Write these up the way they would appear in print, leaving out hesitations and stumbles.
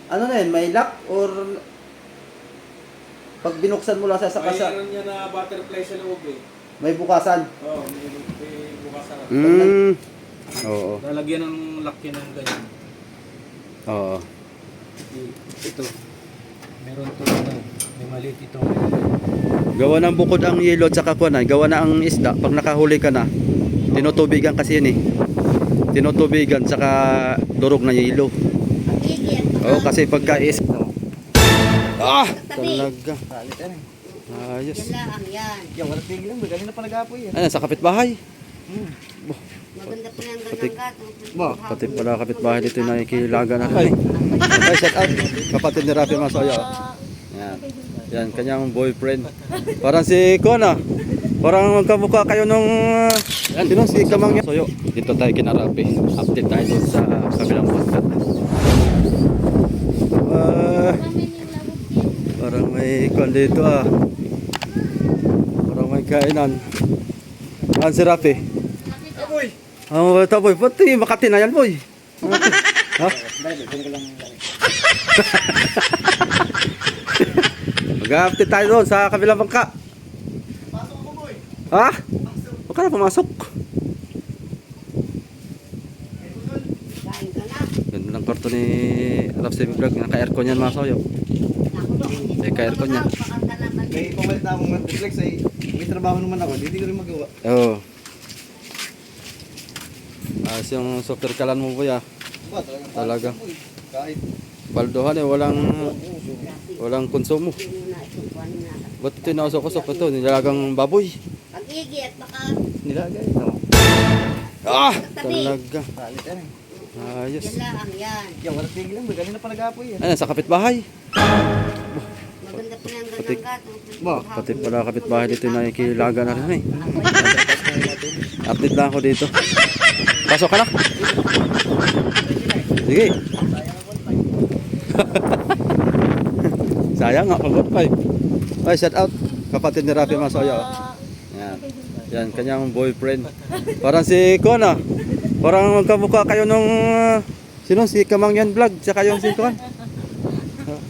Ano na yun, may lock or pag binuksan mo lang sa kasa, Mayroon niya na butterfly sa loob eh. may bukasan. Oo, may bukasan. Oo. Lalagyan ng lock yan ng ganyan. Oo. Ito. Meron to na. May maliit ito. Gawa ng bukod ang yelo at saka kuwanan, gawa na ang isda. Pag nakahuli ka na, tinutubigan kasi yun eh. Tinutubigan saka durog na yelo. Oo, kasi pagka is... Ah! Talaga. Ayos. Yan lang, yan. Yan, walang tigil lang. Galing na pa nag-apoy yan. Ayan, sa kapitbahay. Maganda pa yung Pati- gandang gato. Pati pala kapitbahay dito na ikilaga na rin. Okay, shout out. Kapatid ni Rafi Masoyo. Yan. Yan, kanyang boyfriend. Parang si Kona. Parang magkamukha kayo nung... sino si Kamang Soyo. Dito tayo kina Rafi. Update tayo dun sa kabilang bangka. Parang may kwan dito ah. Parang may kainan. Saan si Rafi? Apoy! Oh, boy, pati Makati na yan, boy. Ha? Mag-update tayo doon sa kabilang bangka. Pasok ko, boy! Ha? Huwag ka na pumasok. Kain ka na. Ganda ng kwarto ni Rap Semi Vlog. Naka-aircon yan, mga soyo. May ka-aircon yan. May pumalit na akong reflex ay may trabaho naman ako. Hindi ko rin magawa. Oo. Ayos yung software kalan mo, boy, ah. Ba, Talaga. boy. Kahit Baldohan eh, walang konsumo. Ba't ito inausok-usok ito? Nilalagang baboy. Pag-igi at baka Nilagay. Ah! tabi. Talaga. kalit yan eh. Ayos. Yan lang, yan. Yan, walang tigil lang. Galing na pa nag-apoy yan. Ayan, sa kapitbahay. Maganda pa yung gandang gato. Pati pala kapitbahay dito na ikilaga na rin eh. Update lang ako dito. Pasok ka na. Sige. Sayang nga, pagod pa eh. Ay, shout out. Kapatid ni Rafi Masoyo. Yan. Yan, kanyang boyfriend. Parang si Kona. Parang magkamukha kayo nung... sino? Si Kamangyan Vlog. Tsaka yung si Kona.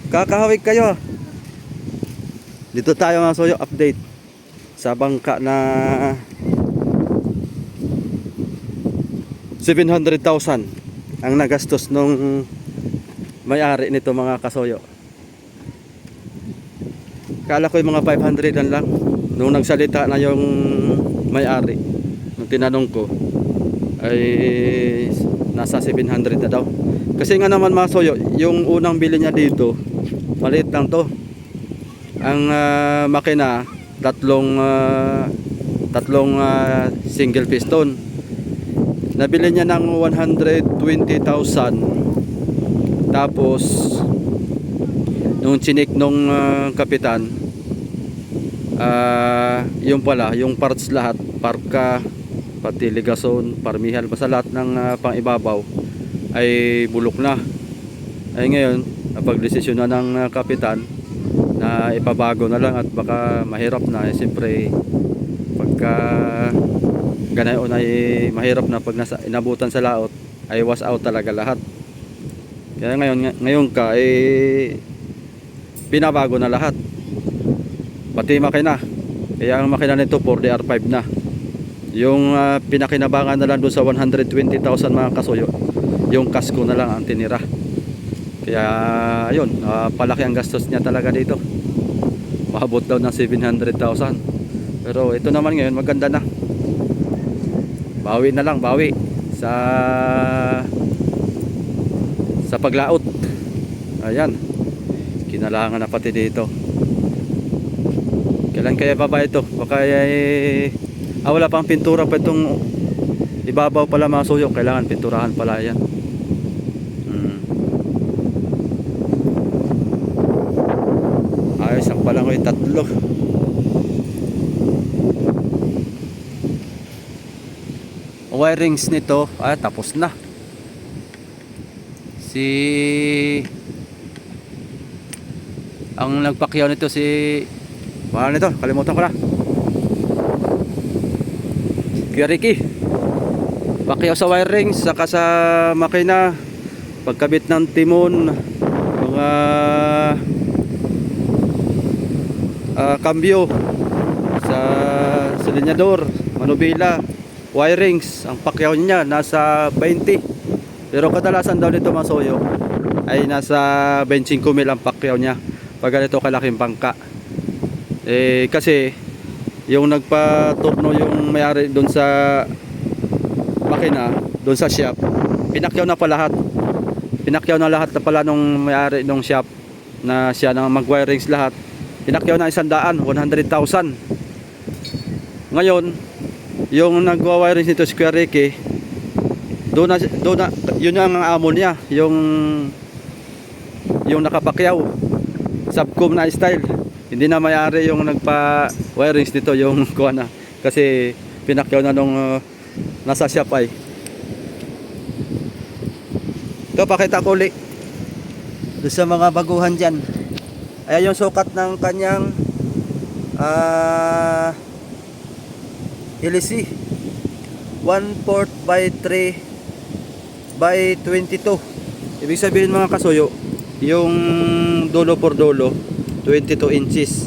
Kakahawig kayo. Dito tayo mga soyo, update sa bangka na 700,000 ang nagastos nung may-ari nito, mga kasoyo. Kala ko yung mga 500 lang nung nagsalita na yung may-ari. Nung tinanong ko ay nasa 700 na daw. Kasi nga naman mga soyo, yung unang bili niya dito maliit lang to. Ang makina tatlong single piston. Nabili niya ng 120,000. Tapos nung chinik nung kapitan, yung pala, yung parts lahat, parka, pati ligason, parmihal, basta lahat ng pangibabaw ay bulok na. Ay ngayon, napagdesisyon na ng kapitan na ipabago na lang at baka mahirap na. Siyempre pagka ganayon ay mahirap na pag inabutan sa laot ay wash out talaga lahat. Kaya ngayon ka pinabago na lahat, pati makina. Kaya ang makina nito 4DR5 na. Yung pinakinabangan na lang doon sa 120,000 mga kasoyo, yung kasko na lang ang tinira. Kaya ayun, palaki ang gastos niya talaga dito. Maabot daw ng 700,000. Pero ito naman ngayon maganda na. Bawi na lang, bawi sa paglaot. Ayan. Kinalangan na pati dito. Kailan kaya baba ito? Baka wala pang pintura pa itong ibabaw pala mga suyo. Kailangan pinturahan pala yan. Ayos ang palangoy, tatlo. Wirings nito tapos na. Ang nagpakyaw nito paano nito? Kalimutan ko na. Kuya Ricky. Pakyaw sa wirings, saka sa makina, pagkabit ng timon, mga cambio sa silinyador, manubila, wirings, ang pakyaw niya nasa 20. Pero kadalasan daw dito mga soyo ay nasa 25 mil ang pakyaw niya pag ganito kalaking bangka. Kasi yung nagpaturno yung may-ari doon sa makina, doon sa shop, pinakyaw na pa lahat. Pinakyaw na lahat na pala nung may-ari nung shop na siya na mag-wirings lahat. Pinakyaw na 100,000. Ngayon, yung nagwa-wirings nito si Kuya Ricky, doon na, yun ang amo niya, yung nakapakyaw, subcom na style. Hindi na may-ari yung nagpa-wirings nito, yung kuha na. Kasi pinakyaw na nung nasa shop ay. Ito, pakita ko ulit. Doon sa mga baguhan dyan. Ayan yung sukat ng kanyang LC. 1/4 by 3 by 22. Ibig sabihin mga kasuyo, yung dulo por dulo 22 inches.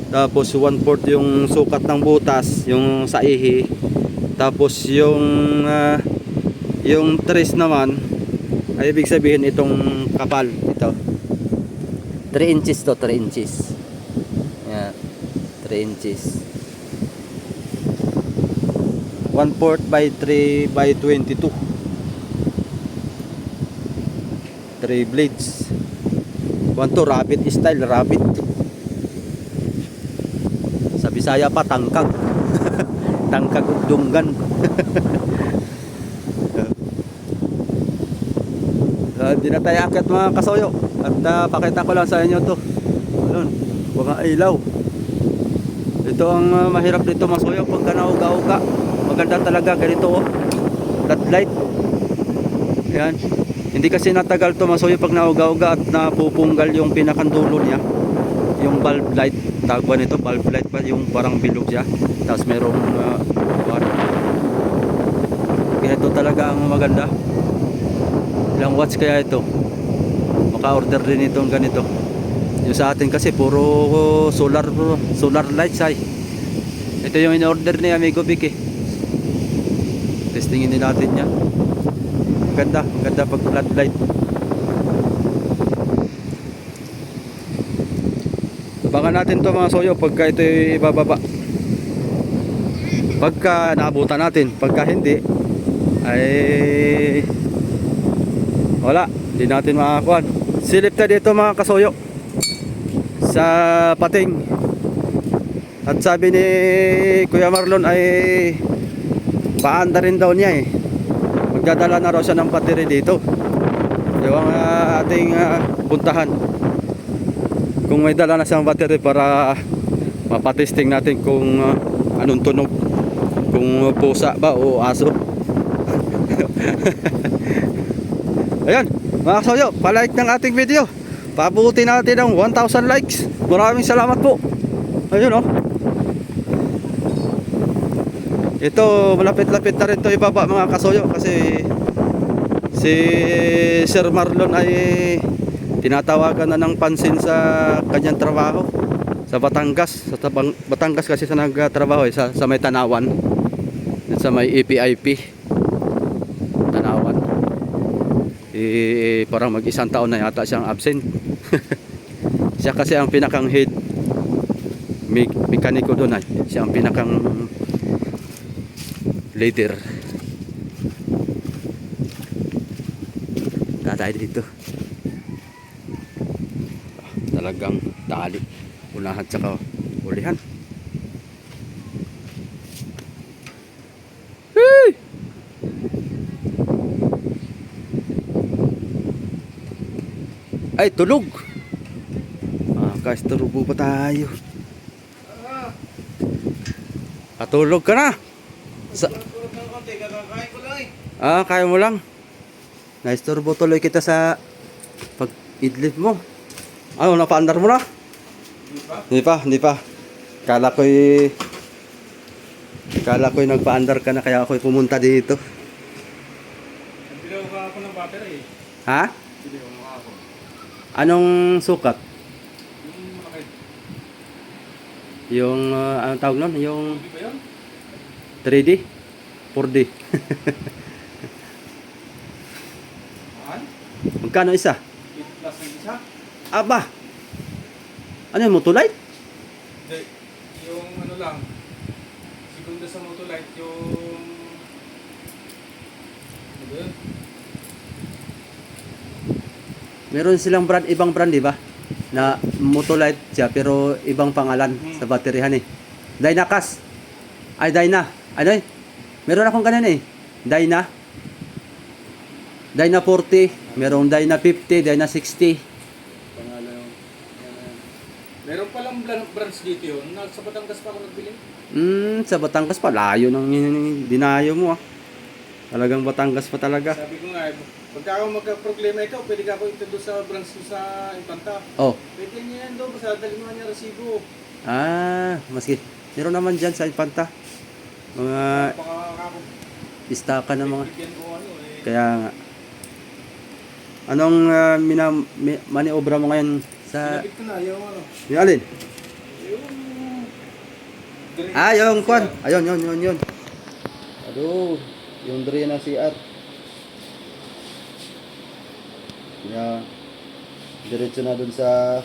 Tapos 1/4 yung sukat ng butas, yung sa ihi. Tapos yung tres naman ay ibig sabihin itong kapal ito. 3 inches to, 3 inches. Yeah, 3 inches. 1/4 by 3 by 22. 3 blades. Want to rabbit style, rabbit. Sa Bisaya pa tangkag. Tangkag ug dunggan. Hindi na tayo akit mga kasoyo. At pakita ko lang sa inyo to. Ayun, mga ilaw. Ito ang mahirap dito masoyo pagka nauga-uga. Maganda talaga ganito oh. Floodlight. Ayan. Hindi kasi natagal to masoyo pag nauga-uga at napupunggal yung pinakandulo niya. Yung bulb light. Tagwan nito, bulb light pa. Yung parang bilog siya. Tapos merong ganito talaga ang maganda. Ilang watts kaya ito? Maka-order din itong ganito. Yung sa atin kasi puro solar lights ay. Ito yung in-order ni Amigo Vic eh. Testingin din natin yan. Maganda pag floodlight. Abangan natin to mga soyo pagka ito ibababa. Pagka naabutan natin, pagka hindi ay wala, hindi natin makakuan. Silip na dito mga kasoyo sa pating. At sabi ni Kuya Marlon ay paanda rin daw niya eh. Magdadala na raw siya ng battery dito. Yung ating puntahan. Kung may dala na siyang battery para mapatesting natin kung anong tunog. Kung pusa ba o aso. Ayan, mga kasoyo, palike ng ating video. Pabuti natin ng 1,000 likes. Maraming salamat po. Ayun oh. Ito, malapit-lapit na rin ito ibaba mga kasoyo. Kasi si Sir Marlon ay tinatawagan na ng pansin sa kanyang trabaho sa Batangas. Sa Batangas kasi sa nagtrabaho sa may Tanawan. Sa may EPIP Tanawan. Parang mag-isang taon na yata siyang absent. Siya kasi ang pinakang head mekaniko doon ay. Siya ang pinakang leader. Tatay dito. Talagang tali. Unahan tsaka ulihan. Hey! Ay, tulog. Guys, turubo pa tayo. Tulog ka na. Kaya mo lang. Naisturbo tuloy kita sa pag-idlip mo. Ano, napaandar mo na? Hindi pa. Kala ko'y nagpaandar ka na kaya ako'y pumunta dito. Bilaw ka ako ng battery. Ha? Bilaw mo ako. Anong sukat? Yung malaki. Yung, anong tawag nun? Yung Hindi ba yun? 3D? 4D? Mahal? Magkano isa? 8 plus ang isa? Aba! Ano yung Motolite? Hindi. Yung ano lang. Segunda sa Motolite yung... Ano ba yun? Meron silang brand, ibang brand, di ba? Na Motolite siya, pero ibang pangalan sa bateryahan eh. Dynakas. Ay, Dyna. Ano eh? Meron akong ganun eh. Dyna. Dyna 40. Merong Dyna 50, Dyna 60. Pangalan yung... Meron palang branch dito yun. Sa Batangas pa ako nagbili. Sa Batangas pa. Layo ng dinayo mo ah. Talagang Batangas pa talaga. Sabi ko nga, pagka ako magka-problema ikaw, pwede ka ako ito sa branch ko sa Infanta. Oh. Pwede niya yan doon, basta dali mo niya resibo. Maski. Meron naman dyan sa Infanta. Mga Baka ako, istaka ng mga... bigyan ko ano eh. Kaya nga. Anong maniobra mo ngayon sa... Sinabit ko na, yung ano. Yung alin? Yung... Yung kwan. Ayun, yun. Aduh, yung dre ng CR. Yan. Diretso na dun sa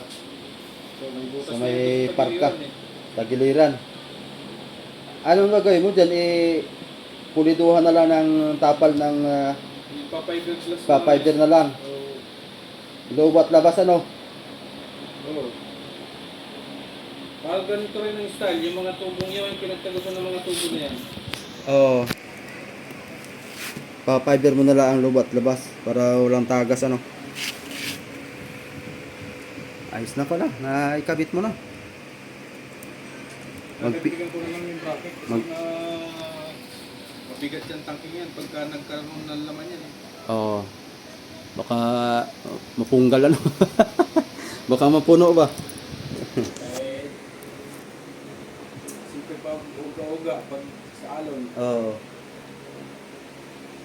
So, may butas sa na may yung parka. pagiliran eh. Tagiliran. Anong gagawin mo dyan? Puliduhan na lang ng tapal ng Yung pa-fiber glass na. pa-fiber na lang. Oo. Loob at labas ano? Oo. Parang ganito rin ang style. Yung mga tubong yun, yung pinagtagusan ng mga tubo na yan. Oo. Pa-fiber mo na lang ang loob at labas para walang tagas ano. Ayos na pala. Naikabit mo na. Nagbibigan ko naman yung bracket kasi Mag- mabigat yung tangking yan pagka nagkaroon ng laman yan eh. Oo. Baka mapunggal ano. Baka mapuno ba? Eh, simple pa uga-uga pag sa alon. Oo.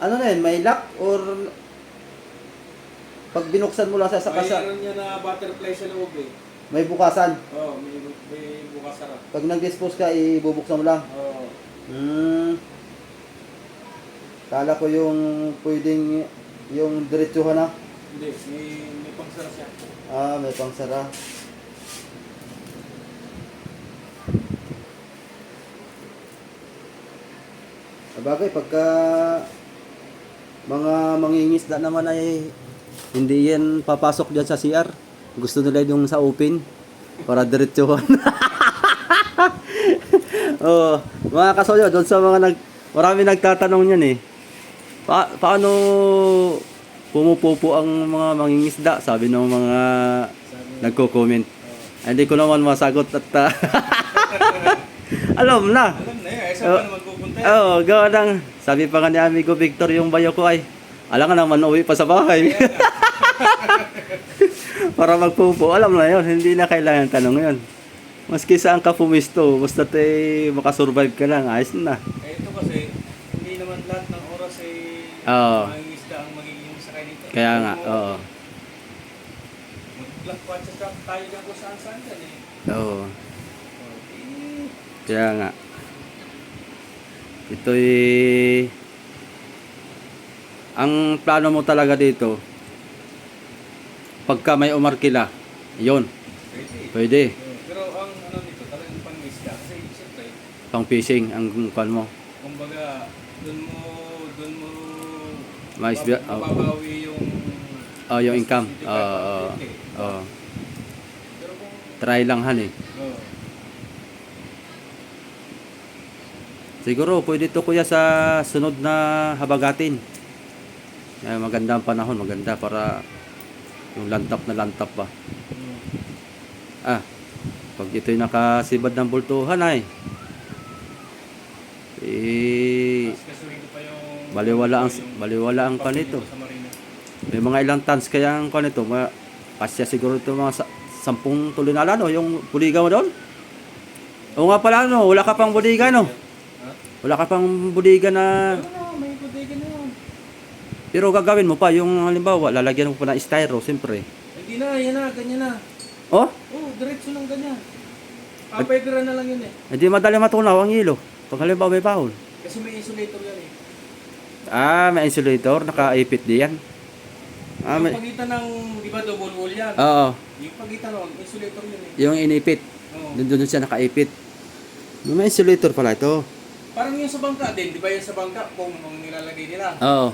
Ano na yun? May lock or pag binuksan mo lang sa kasa, Mayroon niya na butterfly sa loob eh. may bukasan. Oo, may bukas sarap. Pag nag-dispose ka, ibubuksan mo lang. Oo. Kala ko yung pwedeng yung diretsuhan na. Hindi, may pangsara siya. May pangsara. Sabagay, pagka mga mangingisda naman ay hindi yan papasok dyan sa CR. Gusto nila yung sa open para diretsuhan. Oh, mga kasolyo, doon sa mga marami nagtatanong niyan eh. Paano pumupupo ang mga mangingisda? Sabi ng mga nagko-comment. Hindi ko naman masagot at alam na. Alam na yun, saan pa naman pupunta yun? Oo, gawa lang. Sabi pa nga ni amigo Victor yung bayo ko ay alam ka naman uwi pa sa bahay. Para magpupo. Alam na yun, hindi na kailangan tanong yun. Maski saan ka pumisto, basta makasurvive ka lang, ayos na. Eh ito kasi, hindi naman lahat ng oras ay Oo. mangingisda ang magiging sakay dito. Kaya nga, oo. Mag-black patches tayo dyan kung saan-saan dyan eh. Oo. Okay. Kaya nga. Ito'y ang plano mo talaga dito pagka may umarkila, yun, Pwede. pwede. Pero ang ano dito, talagang pangisda. Kasi siyempre, Pang fishing ang kwan mo. kumbaga, dun mo Maisda, mababawi yung yung income. 65, Oo. 50. Oo. Pero kung Try lang han eh. oh, Siguro pwede to kuya sa sunod na habagatin. Maganda ang panahon, maganda para yung lantap na lantap ba. Pag ito'y nakasibad ng bultuhan ay kasuhin ko pa yung baliwala ang kanito. sa marina. May mga ilang tons kaya ang kanito, kasya siguro ito mga 10 tulinala no, yung buliga mo doon. O nga pala no, wala ka pang buliga no. Ha? Wala ka pang buliga na. Ano, may bodega na yun. Pero gagawin mo pa yung halimbawa, lalagyan mo pa ng styro, siyempre. Eh, Hindi na, yan na, ganyan na. Oh, Oh, diretso lang ganyan. Papaypiran na lang yun eh. hindi madali matunaw ang hilo. Pag halimbawa may bahon. Kasi may insulator yan eh. Ah, may insulator, nakaipit diyan. Ah, Yung may... pagitan ng, di ba double wall yan? Oo, Yung pagitan nun, insulator yun eh. yung inipit. Oo. Doon siya nakaipit. May insulator pala ito. Parang yung sa bangka din, di ba yung sa bangka, kung ang nilalagay nila Oo.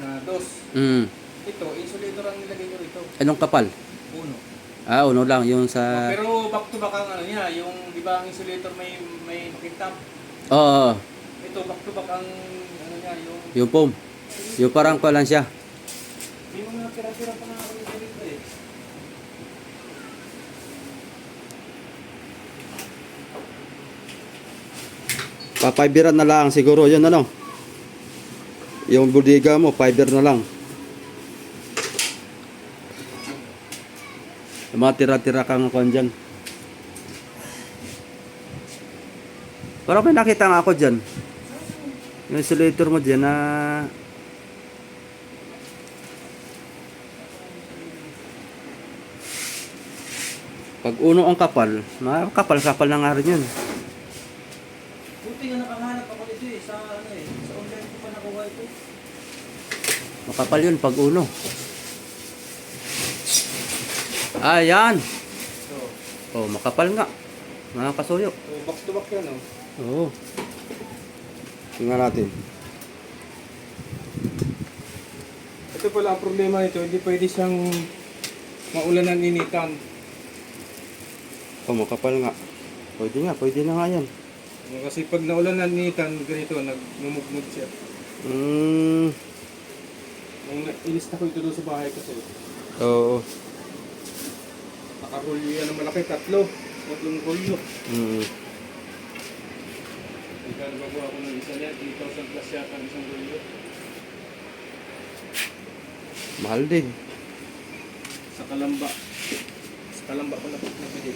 na dos. Mm. Ito, insulator ang nilagay nyo rito. Anong kapal? Uno. Ah, uno lang, yung sa... Pero back to back ang ano niya, yung di ba ang insulator may makintab. Oo, Ito back to back ang ano niya, yung yung foam. Yung parang palan siya. may mga tira-tira pa na ako dito eh. Papiberan na lang siguro, yun ano. Yung bodega mo, fiber na lang. Yung mga tira-tira kang kwan dyan. Parang may nakita nga ako dyan. Yung insulator mo dyan na... Pag uno ang kapal, kapal-kapal na nga rin yun. Buti nga nakahanap ako dito eh, sa ano eh, sa online ko pa nakuha ito. Makapal yun pag uno. Ayan. So, Oh, makapal nga. Mga kasuyo. so back to back yan oh. Oo. Tingnan natin. Ito pala ang problema nito, hindi pwede siyang maulanan initan. Oh, makapal nga. Pwede na nga yan. Kasi pag naulanan initan, ganito, nagmumugmug siya. Mm. Nung ilista ko ito doon sa bahay kasi, Oo. nakarulyo yan ng malaki, tatlong rolyo. Mm. Ika nagbabawa ako ng isa niya, 3,000 plus yata ang isang rolyo. Mahal din. Sa Kalamba. Sa Kalamba pala nabili.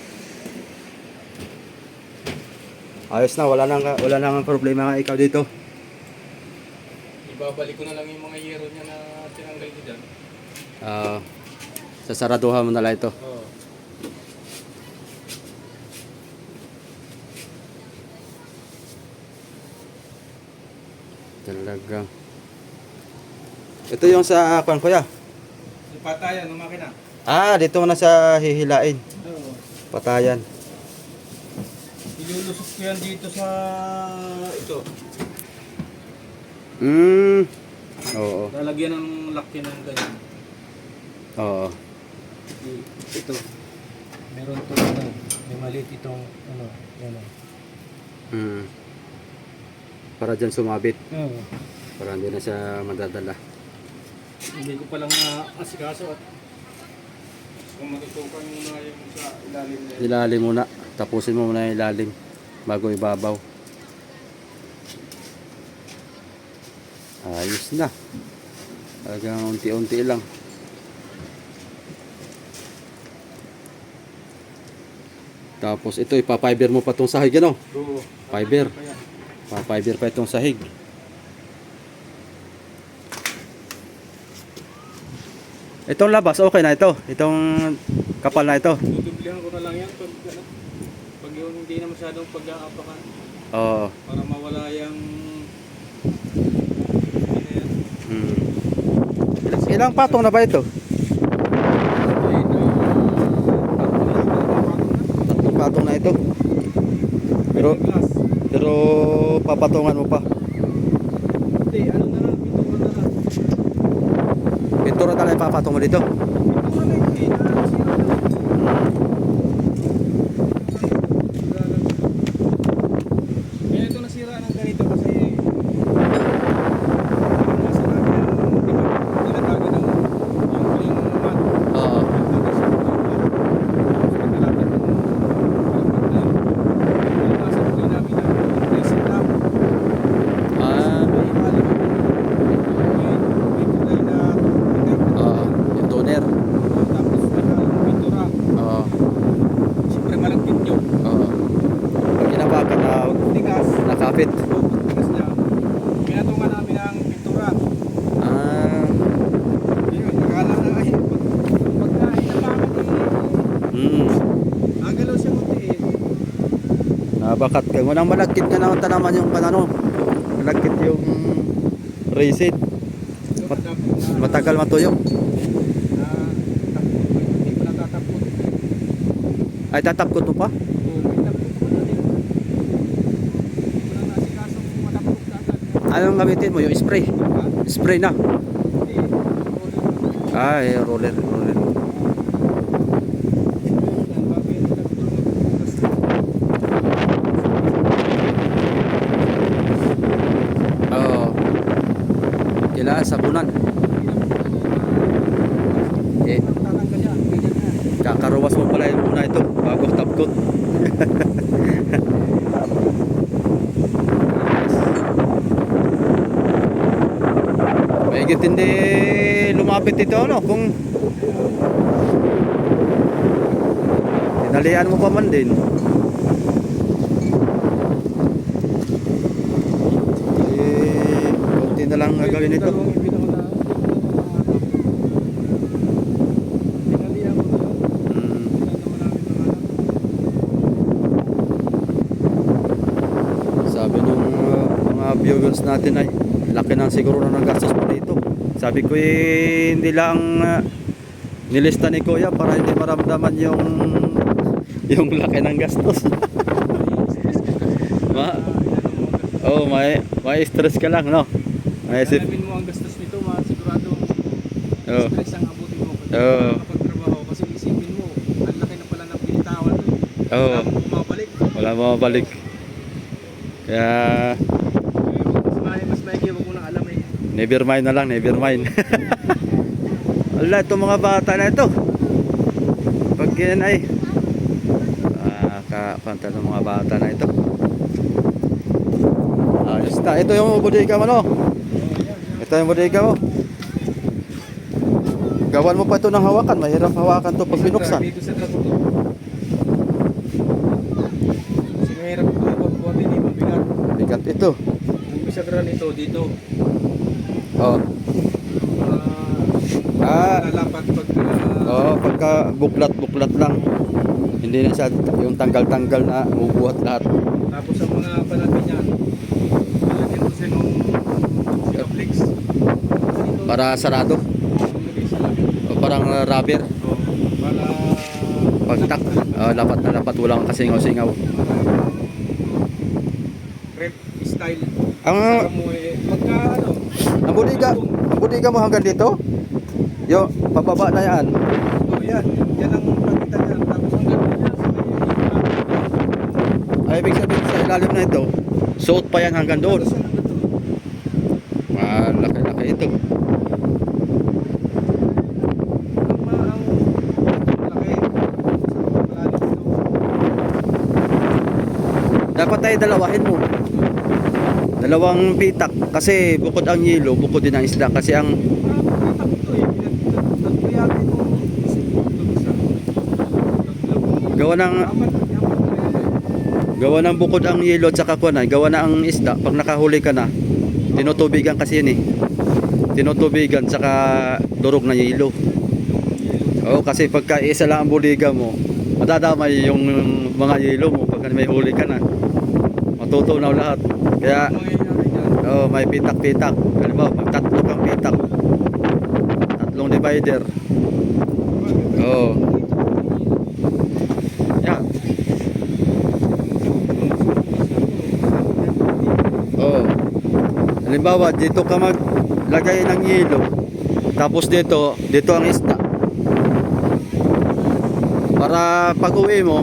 Ayos na, wala nang problema nga ikaw dito. Ibabalik ko na lang yung mga yero niya na tinanggal ko dyan. Sasaraduhan mo na lang ito. Oo. Talaga. Ito yung sa kwan kuya. Yung patayan ng makina. Ah, dito mo na sa hihilain. Oo. Patayan. Ilulusok ko yan dito sa ito. Mm. Oo. Lalagyan ng laki ng ganyan. Oo. Ito. Meron to ano, may maliit itong ano, yan. Mm. Para dyan sumabit. Oo. Para hindi na siya madadala. Hindi ko palang na-asikaso at kung matutukan muna yung sa ilalim na yun. Ilalim muna. Tapusin mo muna yung ilalim bago ibabaw. Ayos na. Talagang unti-unti lang. Tapos ito ipa-fiber mo pa tong sahig ano? Oo. Fiber. Pa yan. Pa-fiber pa itong sahig. Itong labas okay na ito. Itong kapal na ito. Tutublihan ko na lang yan pag, ano, pag yung hindi na masyadong pag-aapakan Oo. para mawala yung yan. Ilang patong na ba ito? Tatlong patong na ito. Glass. Pero papatungan mo pa. Hindi, ano na lang, pintuan na lang. Ito na talaga papatong mo dito. Pintuan na yun, nasira na. Kaya ito nasira ng ganito kasi nasa natin, di ba, tinatago ng yung mat. Oo. Ah, yung toner. Mabakat ka. Unang malagkit ka naman tanaman yung panano. Malagkit yung resin. Matagal matuyo. Hindi pa natatapot. Ay, tatapkot mo pa? Anong gamitin mo? Yung spray? Spray na. Ay, roller. Oo. Kailangan sabunan. Eh, kakaruwas mo pala yung muna ito bago tapkot. Mahigit hindi lumapit ito ano kung tinalian mo pa man din. Kunti na lang gagawin ito. Sabi nung mga viewers natin ay laki na siguro na nagastos mo dito. Sabi ko hindi lang nilista ni Kuya para hindi maramdaman yung laki ng gastos. May stress ka lang, no? May isip. Alamin mo ang gastos nito, sigurado Oo. stress ang abutin mo Oo. kapag trabaho kasi isipin mo, ang laki na pala ng pinitawan mo. Oo. Wala mo Wala mabalik. mabalik. Kaya Mas maigi, wag mo nang alam eh. never mind na lang, never mind. Wala, itong mga bata na ito. Pag yan ay kakanta ng mga bata na ito. Ayos na. Ito yung bodega mo, no? Ito yung bodega mo. Gawan mo pa ito ng hawakan. Mahirap hawakan to pag binuksan. Dito sa trapo to. Kasi mahirap ito, buhatin eh, mabigat. Bigat ito. Ang bisagra nito dito. Oh. Lalapat pag Pagka buklat lang. Hindi na siya yung tanggal-tanggal na bubuhat lahat. tapos sa mga panapin niyan, lalagyan mo siya nung Sinoflex. Para sarado. Lagay sa labi. O parang rubber. Para Pagtak. Lapat na lapat. Walang kasingaw-singaw. rep style. Ang Saka mo eh, pagka ano, ang bodega mo hanggang dito? Yo, pababa na yan. yan ang pagitan niya. Tapos hanggang niya sa Ay, ibig sabihin sa ilalim na ito, suot pa yan hanggang doon. Malaki-laki ito. Dapat ay dalawahin mo. Dalawang pitak kasi bukod ang yelo, bukod din ang isda kasi ang gawa ng bukod ang yelo at saka kuwan ay gawa na ang isda pag nakahuli ka na tinutubigan kasi yun eh. Tinutubigan saka durog na yelo. Oo, kasi pagka isa lang ang bodega mo, madadamay yung mga yelo mo pag may huli ka na. Matutunaw lahat. Kaya may pitak-pitak. Halimbawa, pag tatlo kang pitak, tatlong divider. Oo. Yeah. Oo. Halimbawa, dito ka maglagay ng yelo. Tapos dito ang isda. Para pag uwi mo,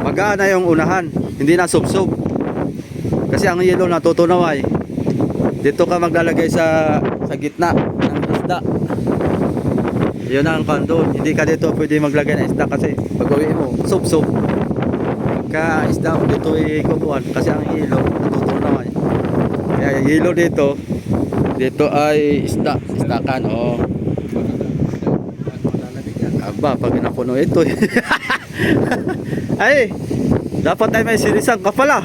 magaan na yung unahan. Hindi na subsob. Kasi ang yelo natutunaw ay dito ka maglalagay sa gitna ng isda. Yun ang kandon. Hindi ka dito pwede maglagay ng isda kasi pag uwi mo, subsob. Pagka isda mo dito ikukuhan kasi ang yelo natutunaw ay. Kaya yung yelo dito ay istakan. Oh. Aba, pag napuno ito ay dapat ay may sirisan ka pala.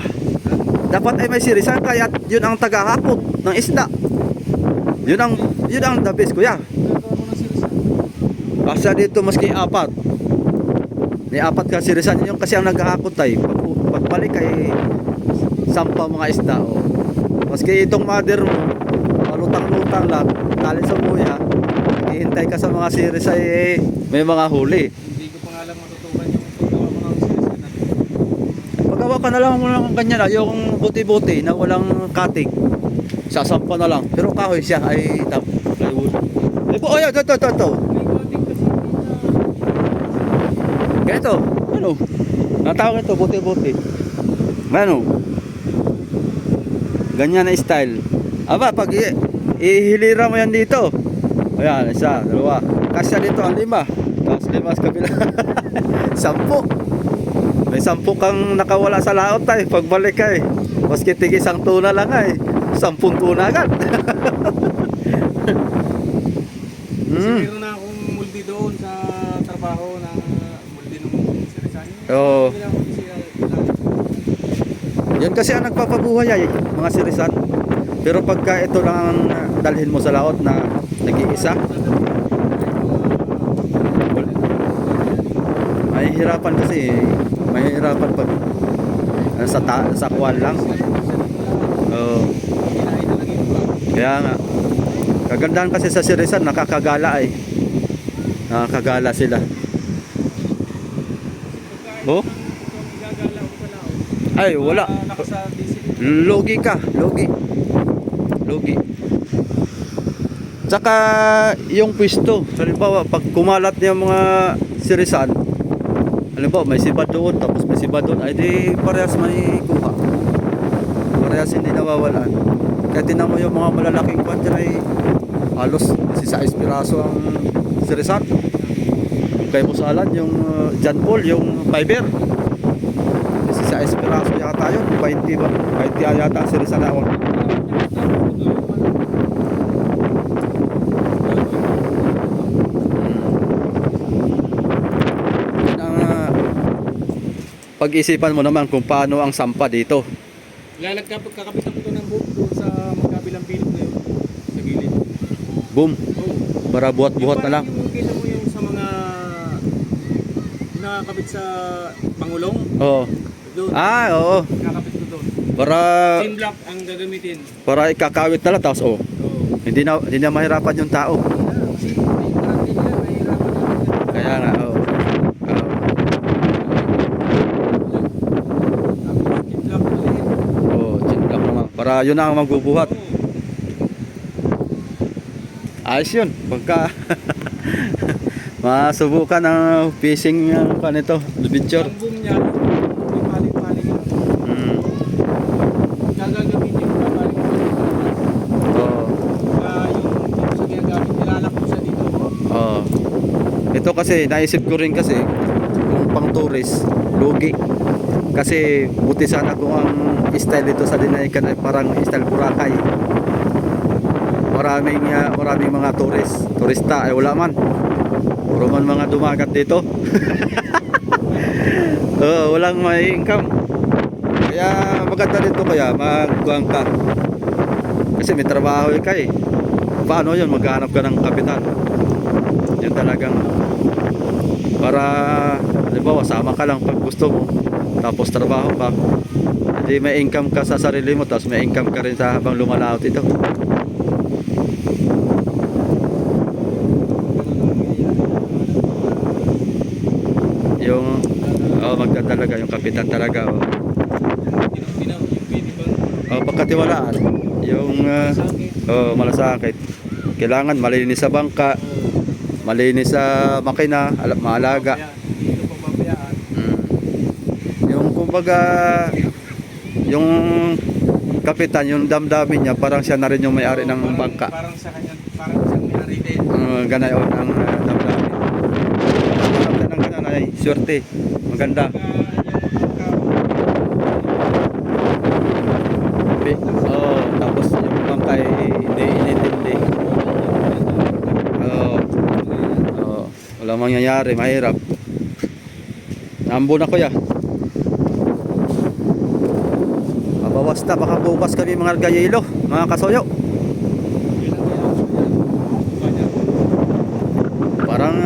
Dapat ay may sirisan kaya yun ang tagahakot ng isda. Yun ang the best, kuya. Basta dito maski apat. May apat ka sirisan yun kasi ang naghahakot ay pagbalik ay sampa mga isda. Oh. Maski itong mother mo, malutang-lutang lang, tali sa buya, hihintay ka sa mga series ay may mga huli. Hindi ko pa nga lang matutukan yung paggawa ko ng series na. Paggawa ka na lang mo ng ganyan na, yung buti-buti na walang cutting. Sasampa na lang. Pero kahoy siya ay plywood. Ay po, ayan, ito. May coating kasi Ganito, ano? Natawag ito, buti-buti. Ano? Ganyan na style. Aba, pag ihilira mo yan dito. Ayan, isa, dalawa. Kasya dito ang 5. Tapos 5 sa kabila. 10. May 10 kang nakawala sa laot ay pagbalik ay. Maski tig isang tuna lang ay. 10 tuna agad. Kasi meron na akong multi doon sa trabaho na multi ng serisan. Oo. Hindi na ako siya. Yan kasi ang nagpapabuhay ay mga sirisan. Pero pagka ito lang ang dalhin mo sa laot na nag-iisa, mahihirapan kasi. Mahihirapan pag sa kuwan lang. Oo. Kaya nga. Kagandahan kasi sa sirisan, nakakagala ay. Nakakagala sila. Oh? Ay, wala. Logi ka, logi. Tsaka yung pwesto, halimbawa pag kumalat niya mga sirisan, halimbawa may siba doon, tapos may siba doon, ay di parehas may kuha. Parehas hindi nawawalan. Kaya tinan mo yung mga malalaking kwantir ay halos 16 piraso ang sirisan. Yung kay Musalan, yung John Paul, yung fiber. 16 piraso yata yun, 20 ba? 20 yata ang sirisan na ako. Pag-isipan mo naman kung paano ang sampa dito. Kakapitan ko ng book doon sa magkabilang bilog na yun. Sa gilid. Boom. Oo. Para buhat-buhat na lang. Yung kita mo yung sa mga nakakabit sa Pangulong. Oo. Doon. Oo. Kakapit ko doon. Para Tin block ang gagamitin. para ikakawit na lang tapos Oo. hindi na mahirapan yung tao. Kasi may marami nila, mahirapan na. Kaya nga, oo. Tin block ulit. Oo, chinlock naman. Para yun na ang magbubuhat. Ayos yun. Pagka masubukan ang fishing yung kanito, adventure. Ang boom niya, may paling-paling yun. Gagagawin niya, paling-paling. Oo. Yung sa ginagamit, nilalak ko siya dito. Oo. Ito kasi naisip ko rin kasi kung pang tourist, lugi. Kasi buti sana kung ang style dito sa Dinayakan ay parang style Boracay. Maraming mga turista ay wala man. Puro man mga dumagat dito. Walang may income. Kaya maganda dito kaya magkuhan ka. Kasi may trabaho ka eh. Paano yun? Maghanap ka ng kapital. Yun talagang para halimbawa sama ka lang pag gusto mo. Tapos trabaho ka. Hindi may income ka sa sarili mo. Tapos may income ka rin sa habang lumalaot ito. Yung maganda talaga yung kapitan talaga. Pinaw, yung pwede bang Pagkatiwalaan. Yung malasakit. Kailangan malinis sa bangka, malinis sa makina, maalaga. dito pababayaan. Yung kumbaga yung kapitan, yung damdamin niya, parang siya na rin yung may-ari ng bangka. Parang sa kanya, parang siyang may-ari din. Ganayon ang damdamin. Ang ng ganan ay swerte. Maganda. Tapos yung bangka ay hindi inintindi. Wala mangyayari, mahirap. Nambo na kuya. Mabawas na, baka bukas kami mga gayelo, mga kasoyo. Parang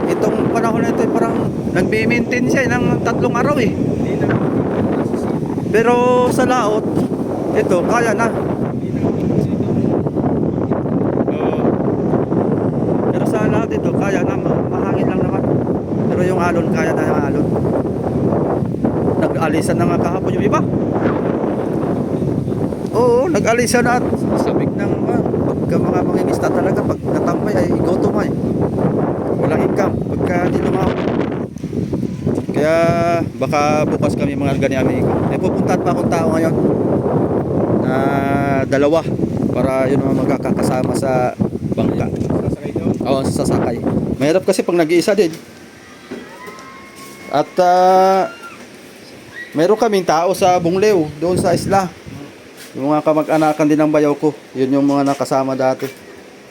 itong panahon na ito parang nagme-maintain siya ng 3 araw eh. Hindi Hindi na ako nasisili. Pero sa laot, ito, kaya na. Hindi na ako nasisili. Oo. Pero sa lahat ito, kaya na. Mahangin lang naman. Pero yung alon, kaya na yung alon. Nag-alisan na nga kahapon yung iba. Oo, nag-alisan na at sabik ng pagka mga mangingisda talaga, pag natambay ay gutom ay. Walang income pagka di lumaw. Kaya baka bukas kami mga gani amigo. May pupuntahan pa akong tao ngayon na dalawa para yun ang magkakasama sa bangka. Sasakay daw. Oo, sa sasakay. Mahirap kasi pag nag-iisa din. At meron kaming tao sa Bunglew, doon sa isla. Yung mga kamag-anakan din ng bayaw ko. Yun yung mga nakasama dati.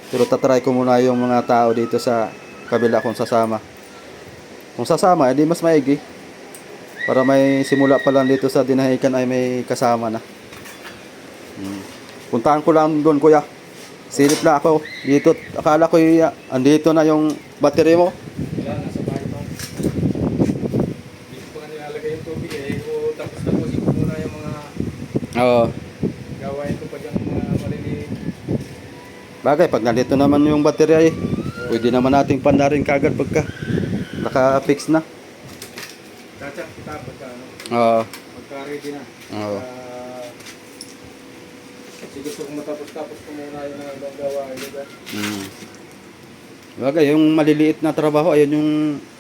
Pero tatry ko muna yung mga tao dito sa kabila kung sasama. Kung sasama, edi mas maigi. Para may simula pa lang dito sa Dinahican ay may kasama na. Puntahan ko lang doon, kuya. Silip na ako dito. Akala ko andito na yung battery mo. Wala, nasa bahay pa. Hindi ko pa nga nilalagay yung tubig eh. Tapos tapusin ko muna yung mga Oo. gawain ko pa dyan mga maliliit. Bagay, pag nandito naman yung battery ay pwede naman nating pandarin kagad pagka naka-fix na. Tatsak kita pagka ano, Oo. pagka ready na. Oo. Kasi gusto kong matapos-tapos ko muna yung mga ibang gawain. Diba? Bagay, yung maliliit na trabaho, ayun yung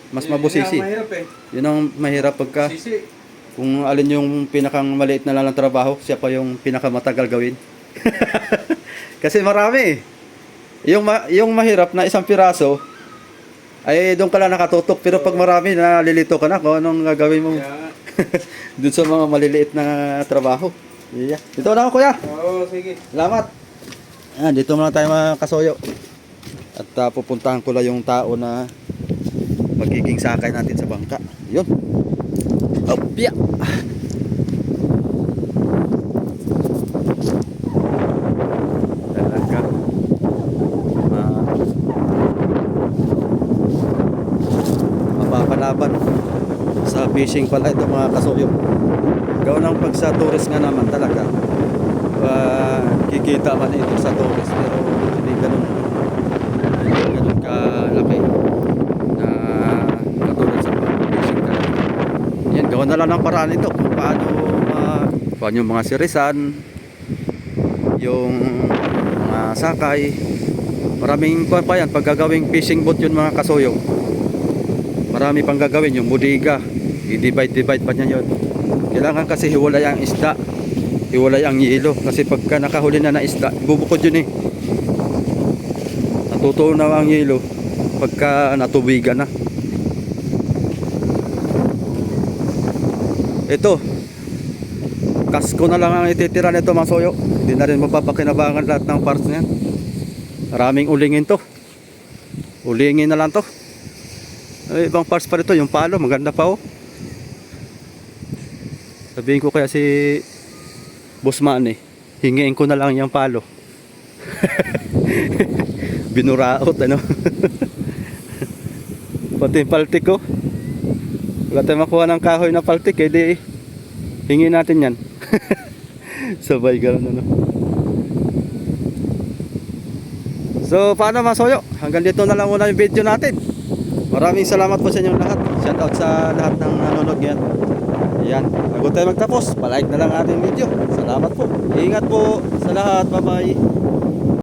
mas mabusisi. Yun ang mahirap eh. Yun ang mahirap pagka Sisi. kung alin yung pinakang maliit na lang ng trabaho, siya pa yung pinakamatagal gawin. Kasi marami eh. Yung mahirap na isang piraso, ay doon ka lang nakatutok. Pero pag marami, nalilito ka na kung anong gagawin mo. Kaya, Doon sa mga maliliit na trabaho. Yeah. Dito na ako, kuya. oo, sige. Salamat. Dito muna tayo mga kasoyo. At pupuntahan ko lang yung tao na magiging sakay natin sa bangka. Yun. Opya. Talaga. Mapapalaban sa fishing pala ito mga kasoyo. Gawa ng pag sa tourist nga naman talaga. Kikita man ito sa tourist pero hindi ganun kalaki na katulad sa pag-fishing talaga. Yan, gawa na lang ng paraan ito kung paano yung mga sirisan, yung mga sakay. Maraming pa yan pag gagawing fishing boat yun mga kasoyo. Marami pang gagawin yung bodega, i-divide pa niya yun. Kailangan kasi hiwalay ang isda, hiwalay ang yelo. Kasi pagka nakahuli na isda, bubukod yun eh. Natutunaw na ang yelo pagka natubigan na. Ito, kasko na lang ang ititira nito mga soyo. Hindi na rin mapapakinabangan lahat ng parts niyan. Maraming ulingin to. Ulingin na lang to. Ay, ibang parts pa rito, yung palo, maganda pa oh. Sabihin ko kaya si Bossman eh, hingiin ko na lang yung palo. Binuraot ano. Pati yung paltik ko. Wala tayong makuha ng kahoy na paltik eh, di hingin natin yan. Sabay gano'n ano. So paano mga soyo, hanggang dito na lang muna yung video natin. Maraming salamat po sa inyong lahat. Shout out sa lahat ng nanonood ngayon. Ayan, bago tayo magtapos, palike na lang ating video. Salamat po. Ingat po sa lahat. Bye bye.